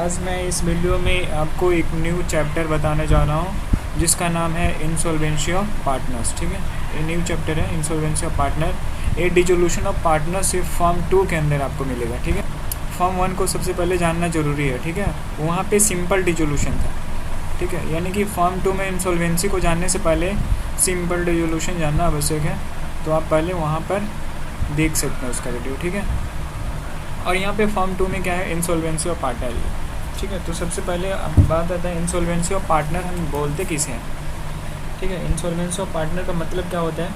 आज मैं इस वीडियो में आपको एक न्यू चैप्टर बताने जा रहा हूँ जिसका नाम है इंसॉल्वेंसी ऑफ पार्टनर्स। ठीक है, ये न्यू चैप्टर है इंसॉल्वेंसी ऑफ पार्टनर। ये डिसोल्यूशन ऑफ पार्टनरशिप फॉर्म 2 के अंदर आपको मिलेगा। ठीक है, फॉर्म 1 को सबसे पहले जानना जरूरी है। ठीक है, वहाँ पे सिंपल डिसोल्यूशन था। ठीक है, यानी कि फॉर्म 2 में इंसॉल्वेंसी को जानने से पहले सिंपल डिसोल्यूशन जानना आवश्यक है। तो आप पहले वहाँ पर देख सकते हैं उसका वीडियो। ठीक है, और यहाँ पे फॉर्म 2 में क्या है, इंसॉल्वेंसी ऑफ पार्टनर। ठीक है, तो सबसे पहले बात आता है इंसॉल्वेंसी ऑफ पार्टनर हम बोलते किसे हैं। ठीक है, इंसॉल्वेंसी ऑफ पार्टनर का मतलब क्या होता है।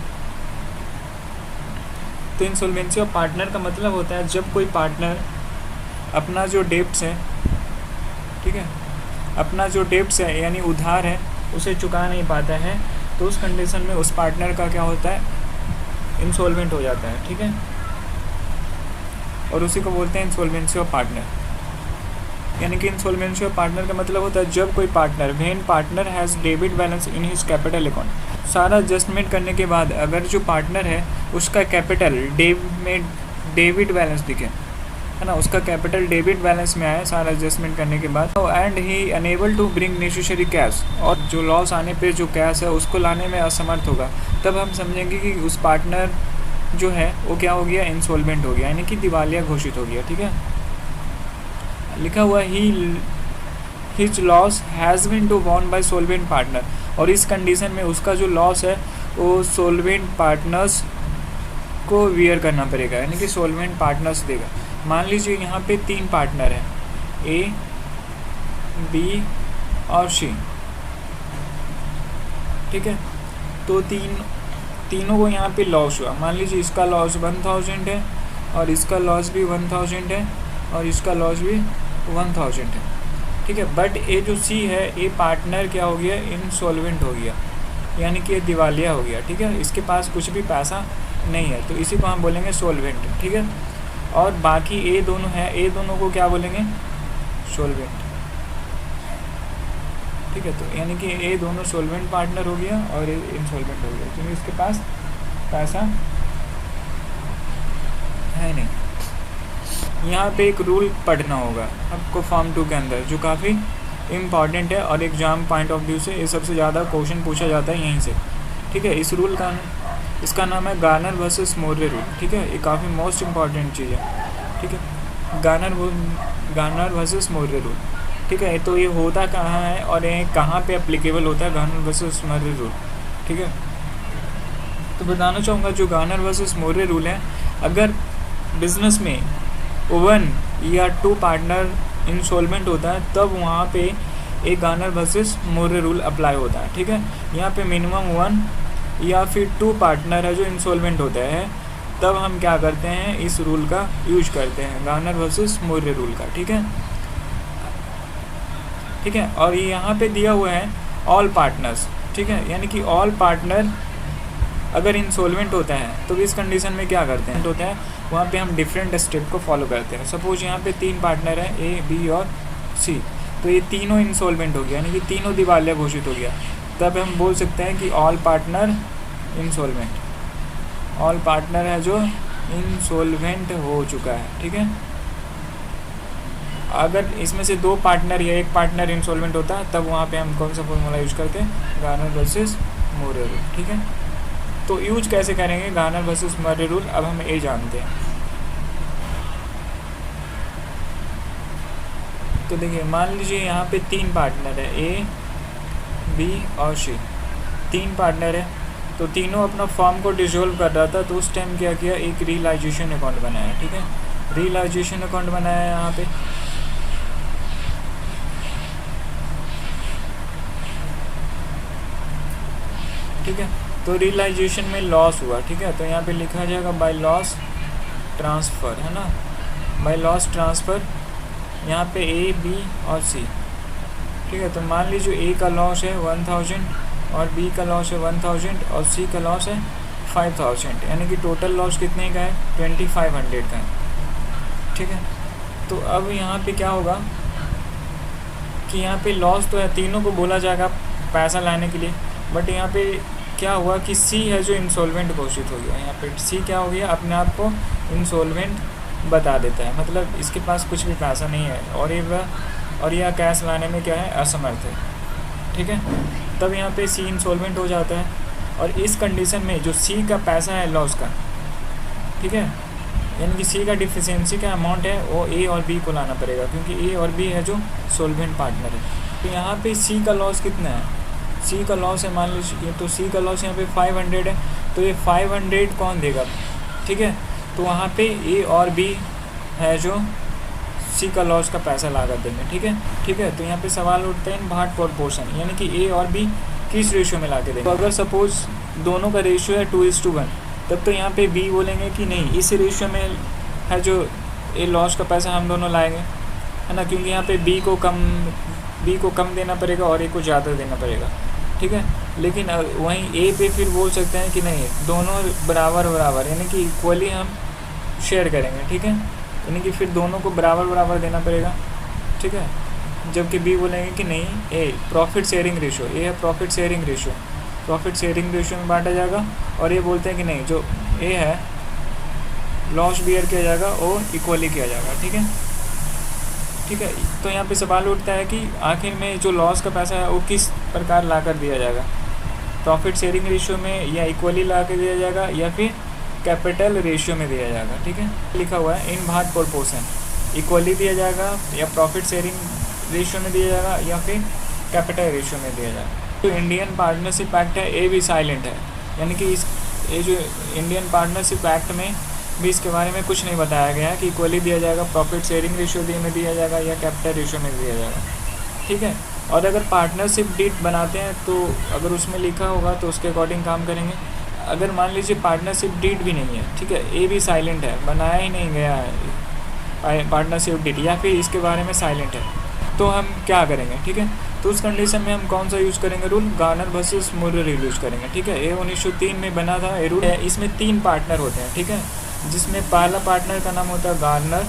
तो इंसॉल्वेंसी ऑफ पार्टनर का मतलब होता है जब कोई पार्टनर अपना जो डेब्ट्स है, ठीक है, अपना जो डेब्ट्स है यानी उधार है उसे चुका नहीं पाता है, तो उस कंडीशन में उस पार्टनर का क्या होता है, इंसॉल्वेंट हो जाता है। ठीक है, और उसी को बोलते हैं इंसॉल्वेंसी ऑफ पार्टनर। यानी कि इंसॉल्वेंसी ऑफ पार्टनर का मतलब होता है जब कोई partner when partner has debit balance in his capital account, सारा एडजस्टमेंट करने के बाद अगर जो पार्टनर है उसका कैपिटल डेबिट बैलेंस दिखे, है ना, उसका कैपिटल डेबिट बैलेंस में आया सारा एडजस्टमेंट करने के बाद, and he unable to bring necessary cash, और जो लॉस आने पे जो कैश है उसको लाने में असमर्थ होगा, तब हम समझेंगे कि उस पार्टनर जो है वो क्या हो गया, इंसॉल्वेंट हो गया, यानी कि दिवालिया घोषित हो गया। ठीक है, लिखा हुआ his loss has been to borne by solvent partner, और इस कंडीशन में उसका जो लॉस है वो सोल्वेंट पार्टनर्स को वियर करना पड़ेगा, यानी कि सोल्वेंट पार्टनर्स देगा। मान लीजिए यहाँ पे 3 पार्टनर हैं, ए, बी और सी। ठीक है, तो तीनों को यहाँ पे लॉस हुआ। मान लीजिए इसका लॉस 1000 है और इसका लॉस भी 1000 है और इसका लॉस भी 1000 है। ठीक है, बट ये जो सी है ये पार्टनर क्या हो गया, इंसॉल्वेंट हो गया, यानी कि ये दिवालिया हो गया। ठीक है, इसके पास कुछ भी पैसा नहीं है, तो इसी को हम बोलेंगे सोल्वेंट। ठीक है, और बाकी ये दोनों है, ये दोनों को क्या बोलेंगे, सोल्वेंट। ठीक है, तो यानी कि ये दोनों सोल्वेंट पार्टनर हो गया और ये इंसॉल्वेंट हो गया क्योंकि इसके पास पैसा है नहीं। यहाँ पे एक रूल पढ़ना होगा आपको फॉर्म 2 के अंदर जो काफ़ी इम्पॉर्टेंट है और एग्जाम पॉइंट ऑफ व्यू से ये सबसे ज़्यादा क्वेश्चन पूछा जाता है यहीं से। ठीक है, इस रूल का इसका नाम है गार्नर वर्सेस मोर्रे रूल। ठीक है, ये काफ़ी मोस्ट इम्पॉर्टेंट चीज़ है। ठीक है, गार्नर वर्सेस मोर्रे रूल। ठीक है, तो ये होता कहाँ है और ये कहाँ पे एप्लीकेबल होता है गार्नर वर्सेस मोर्रे रूल। ठीक है, तो बताना चाहूँगा जो गार्नर वर्सेस मोर्रे रूल है, अगर बिजनेस में 1 या 2 पार्टनर इंसॉल्वेंट होता है तब वहाँ पे एक गार्नर वर्सेस मोर्रे रूल अप्लाई होता है। ठीक है, यहाँ पे मिनिमम 1 या फिर 2 पार्टनर है जो इंसॉल्वेंट होता है, तब हम क्या करते हैं, इस रूल का यूज करते हैं, गार्नर वर्सेस मोर्रे रूल का। ठीक है, ठीक है, और ये यहाँ पे दिया हुआ है ऑल पार्टनर्स। ठीक है, यानी कि ऑल पार्टनर अगर इंसॉल्वेंट होता है तो इस कंडीशन में क्या करते हैं, होता है वहाँ पे हम डिफरेंट स्टेप को फॉलो करते हैं। सपोज यहाँ पे 3 पार्टनर हैं, ए, बी और सी, तो ये तीनों इंसॉल्वेंट हो गया, यानी कि तीनों दिवालिया घोषित हो गया, तब हम बोल सकते हैं कि all partner insolvent, all partner है जो इंसॉल्वेंट हो चुका है। ठीक है, अगर इसमें से 2 पार्टनर या 1 पार्टनर इंसॉल्वेंट होता है तब वहाँ पे हम कौन सा फॉर्मूला यूज करते हैं, गार्नर वर्सेस मोर्रे रूल। ठीक है, तो यूज कैसे करेंगे गार्नर वर्सेस मोर्रे रूल, अब हम ये जानते हैं। तो देखिए, मान लीजिए यहाँ पे 3 पार्टनर है, ए, बी और सी, 3 पार्टनर है, तो तीनों अपना फॉर्म को डिसॉल्व कर रहा था, तो उस टाइम क्या किया, एक रियलाइजेशन अकाउंट बनाया। ठीक है, रियलाइजेशन अकाउंट बनाया यहाँ पे। ठीक है, तो रियलाइजेशन में लॉस हुआ। ठीक है, तो यहाँ पे लिखा जाएगा बाय लॉस ट्रांसफ़र, है ना, बाय लॉस ट्रांसफ़र, यहाँ पे ए, बी और सी। ठीक है, तो मान लीजिए ए का लॉस है 1000 और बी का लॉस है 1000 और सी का लॉस है 5000, यानी कि टोटल लॉस कितने का है, 2500 का है। ठीक है, तो अब यहाँ पे क्या होगा कि यहाँ पे लॉस तो है, तीनों को बोला जाएगा पैसा लाने के लिए, बट यहाँ पे क्या हुआ कि सी है जो इंसॉल्वेंट घोषित हो गया। यहाँ पे सी क्या हो गया, अपने आप को इंसॉल्वेंट बता देता है, मतलब इसके पास कुछ भी पैसा नहीं है और ये वह और यह कैश लाने में क्या है, असमर्थ है। ठीक है, तब यहाँ पे सी इंसॉल्वेंट हो जाता है। और इस कंडीशन में जो सी का पैसा है लॉस का, ठीक है, यानी कि सी का डिफिशियंसी का अमाउंट है वो ए और बी को लाना पड़ेगा, क्योंकि ए और बी है जो सोल्वेंट पार्टनर है। तो यहाँ पे सी का लॉस कितना है, सी का लॉस है मान लीजिए, तो सी का लॉस यहाँ पे 500 है, तो ये 500 कौन देगा, ठीक है। तो वहाँ पे ए और बी है जो सी का लॉस का पैसा लागत देंगे। ठीक है। तो यहाँ पे सवाल उठते हैं इन भाट प्रोपोर्शन, यानी कि ए और बी किस रेशियो में ला के देंगे। तो अगर सपोज दोनों का रेशियो है 2:1, तब तो यहाँ पे बी बोलेंगे कि नहीं, इस रेशियो में है जो ए लॉस का पैसा हम दोनों लाएंगे, है ना, क्योंकि यहाँ पे बी को कम देना पड़ेगा और ए को ज़्यादा देना पड़ेगा। ठीक है, लेकिन वहीं ए पे फिर बोल सकते हैं कि नहीं, दोनों बराबर यानी कि इक्वली हम शेयर करेंगे। ठीक है, यानी कि फिर दोनों को बराबर देना पड़ेगा। ठीक है, जबकि बी बोलेंगे कि नहीं, ए प्रॉफिट शेयरिंग रेशियो, ए है प्रॉफिट शेयरिंग रेशियो में बांटा जाएगा, और ये बोलते हैं कि नहीं, जो ए है लॉस बियर किया जाएगा वो इक्वली किया जाएगा। ठीक है, तो यहाँ पे सवाल उठता है कि आखिर में जो लॉस का पैसा है वो किस प्रकार ला कर दिया जाएगा, प्रॉफिट शेयरिंग रेशियो में, या इक्वली ला कर दिया जाएगा, या फिर कैपिटल रेशियो में दिया जाएगा। ठीक है, लिखा हुआ है इन भाट प्रोपोर्शन, इक्वली दिया जाएगा, या प्रॉफिट शेयरिंग रेशियो में दिया जाएगा, या फिर कैपिटल रेशियो में दिया जाएगा। तो इंडियन पार्टनरशिप एक्ट है, ए भी साइलेंट है, यानी कि ये जो इंडियन पार्टनरशिप एक्ट में भी इसके बारे में कुछ नहीं बताया गया है कि इक्वली दिया जाएगा, प्रॉफिट शेयरिंग रेशियो में दिया जाएगा, या कैपिटल रेशियो में दिया जाएगा। ठीक है, और अगर पार्टनरशिप डीड बनाते हैं तो अगर उसमें लिखा होगा तो उसके अकॉर्डिंग काम करेंगे। अगर मान लीजिए पार्टनरशिप डीड भी नहीं है, ठीक है, ए भी साइलेंट है, बनाया ही नहीं गया है पार्टनरशिप डीड, या फिर इसके बारे में साइलेंट है, तो हम क्या करेंगे। ठीक है, तो उस कंडीशन में हम कौन सा यूज़ करेंगे rule, Garner versus Murray rule use करेंगे। ठीक है, ये 1903 में बना था ये रूल है। इसमें 3 पार्टनर होते हैं, ठीक है, जिसमें पहला पार्टनर का नाम होता है गार्नर,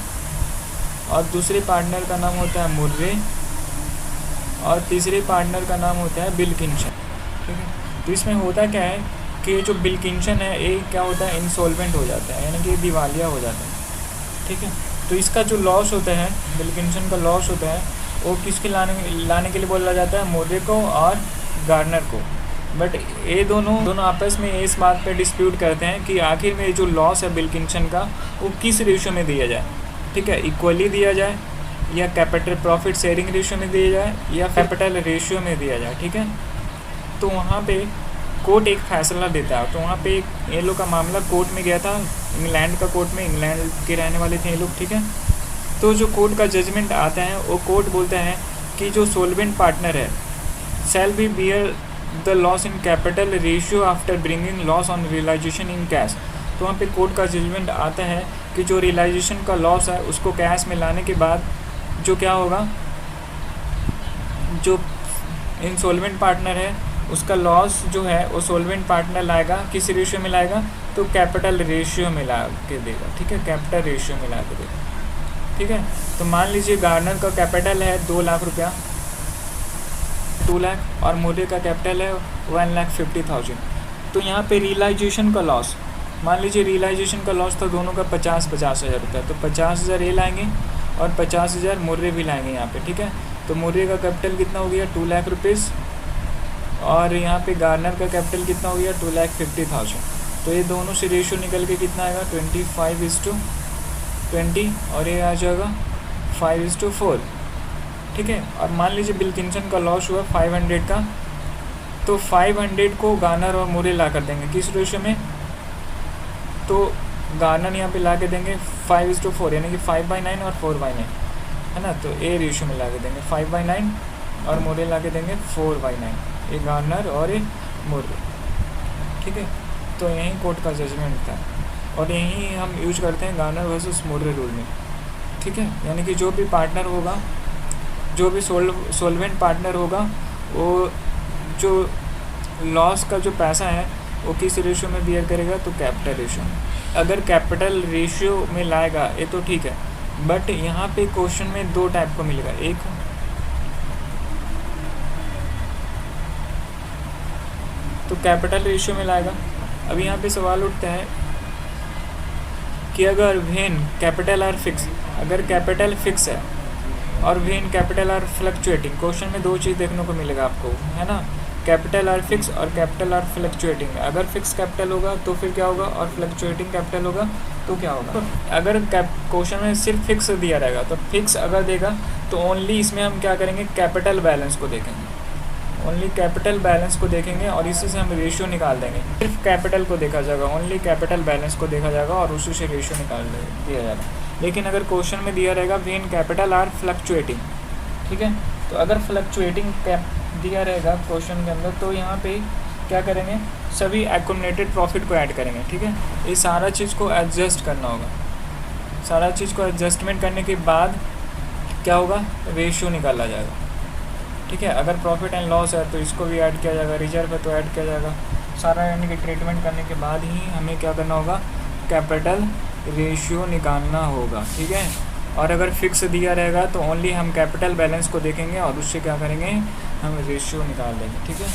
और दूसरे पार्टनर का नाम होता है मुर्रे, और तीसरे पार्टनर का नाम होता है विल्किंसन। ठीक है, तो इसमें होता क्या है कि जो विल्किंसन है ये क्या होता है, इंसॉल्वेंट हो जाता है, यानी कि दिवालिया हो जाता है। ठीक है, तो इसका जो लॉस होता है, विल्किंसन का लॉस होता है, वो किसके लाने के लिए बोला जाता है, मुर्रे को और गार्नर को। बट ये दोनों आपस में इस बात पे डिस्प्यूट करते हैं कि आखिर में जो लॉस है विल्किंसन का वो किस रेशियो में दिया जाए। ठीक है, इक्वली दिया जाए, या कैपिटल प्रॉफिट शेयरिंग रेशियो में दिया जाए, या कैपिटल रेशियो में दिया जाए। ठीक है, तो वहाँ पे कोर्ट एक फैसला देता है। तो वहाँ पे एक ये लोग का मामला कोर्ट में गया था, इंग्लैंड का कोर्ट में, इंग्लैंड के रहने वाले थे ये लोग। ठीक है, तो जो कोर्ट का जजमेंट आता है वो कोर्ट बोलता है कि जो सोल्वेंट पार्टनर है shall be bear the loss in capital ratio after bringing loss on realisation in cash. तो वहाँ पे कोर्ट का जजमेंट आता है कि जो रियलाइजेशन का लॉस है उसको कैश में लाने के बाद जो क्या होगा, जो इंसॉल्वेंट पार्टनर है उसका लॉस जो है वो सोल्वेंट पार्टनर लाएगा, किस रेशियो में लाएगा, तो कैपिटल रेशियो में ला के देगा। ठीक है, कैपिटल रेशियो में ला के देगा। ठीक है, तो मान लीजिए गार्नर का कैपिटल है 2 लाख रुपया, 2 लाख, और मुर्रे का कैपिटल है 1,50,000। तो यहाँ पे रियलाइजेशन का लॉस, मान लीजिए रियलाइजेशन का लॉस था दोनों का 50 हज़ार रुपया, तो 50,000 ये लाएंगे और 50,000 मुर्रे भी लाएंगे यहाँ पे। ठीक है, तो मुर्रे का कैपिटल कितना हो गया, 2 लाख रुपीज़, और यहाँ पे गार्नर का कैपिटल कितना हो गया, 2,50,000। तो ये दोनों से रेशियो निकल के कितना आएगा, 25:20, और ये आ जाएगा 5:4। ठीक है, और मान लीजिए विल्किंसन का लॉस हुआ 500 का, तो 500 को गार्नर और मुर्रे ला कर देंगे किस रेशियो में, तो गार्नर यहाँ पे ला के देंगे 5:4, यानी कि 5/9 और 4/9, है ना, तो ए रेशियो में ला के देंगे 5/9, और मुर्रे ला के देंगे 4/9, ये गार्नर और ये मुर्रे। ठीक है, तो यही कोर्ट का जजमेंट था, और यही हम यूज करते हैं गार्नर वर्सेस मुर्रे रूल में। ठीक है, यानी कि जो भी पार्टनर होगा, जो भी सोल्वेंट पार्टनर होगा, वो जो लॉस का जो पैसा है वो किस रेशियो में बियर करेगा, तो कैपिटल रेशियो में। अगर कैपिटल रेशियो में लाएगा ये तो ठीक है, बट यहाँ पे क्वेश्चन में 2 टाइप को मिलेगा, एक तो कैपिटल रेशियो में लाएगा। अब यहाँ पे सवाल उठता है कि अगर व्हेन कैपिटल आर फिक्स, अगर कैपिटल फिक्स है और when capital R fluctuating, question में दो चीज़ देखने को मिलेगा आपको, है ना, कैपिटल आर फिक्स और कैपिटल आर फ्लक्चुएटिंग। अगर फिक्स कैपिटल होगा तो फिर क्या होगा, और फ्लक्चुएटिंग कैपिटल होगा तो क्या होगा। तो अगर क्वेश्चन में सिर्फ फिक्स दिया रहेगा तो फिक्स अगर देगा तो ओनली इसमें हम क्या करेंगे, कैपिटल बैलेंस को देखेंगे, ओनली कैपिटल बैलेंस को देखेंगे और इसी से हम रेशियो निकाल देंगे। सिर्फ कैपिटल को देखा जाएगा, ओनली कैपिटल बैलेंस को देखा जाएगा और उसी से रेशियो निकाल दिया जाएगा। लेकिन अगर क्वेश्चन में दिया रहेगा वेन कैपिटल आर फ्लक्चुएटिंग, ठीक है, तो अगर फ्लक्चुएटिंग दिया रहेगा क्वेश्चन के अंदर तो यहाँ पे क्या करेंगे, सभी एक्यूमुलेटेड प्रॉफिट को ऐड करेंगे, ठीक है। ये सारा चीज़ को एडजस्ट करना होगा, सारा चीज़ को एडजस्टमेंट करने के बाद क्या होगा, रेशियो निकाला जाएगा, ठीक है। अगर प्रॉफिट एंड लॉस है तो इसको भी ऐड किया जाएगा, रिजर्व है तो ऐड किया जाएगा, सारा यानी कि ट्रीटमेंट करने के बाद ही हमें क्या करना होगा, कैपिटल रेशियो निकालना होगा, ठीक है। और अगर फिक्स दिया रहेगा तो ओनली हम कैपिटल बैलेंस को देखेंगे और उससे क्या करेंगे, हम रेशियो निकाल देंगे, ठीक है।